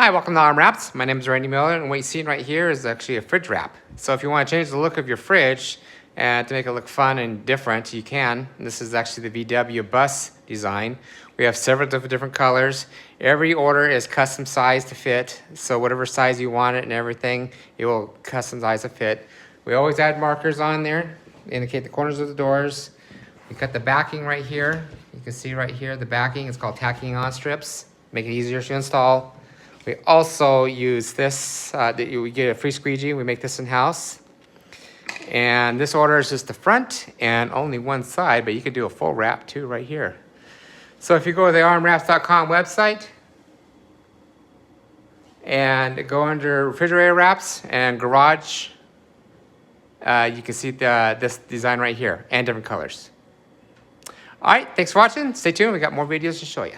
Hi, welcome to Arm Wraps. My name is Randy Miller, and what you're seeing right here is actually a fridge wrap. So if you want to change the look of your fridge and to make it look fun and different, you can. And this is actually the VW bus design. We have several different colors. Every order is custom sized to fit, so whatever size you want it and everything, it will customize to fit. We always add markers on there, indicate the corners of the doors. We cut the backing right here. You can see right here the backing. It's called tacking on strips. Make it easier to install. We also use this, we get a free squeegee, we make this in-house. And this order is just the front and only one side, but you could do a full wrap too right here. So if you go to the armwraps.com website and go under refrigerator wraps and garage, you can see this design right here and different colors. All right, thanks for watching. Stay tuned, we got more videos to show you.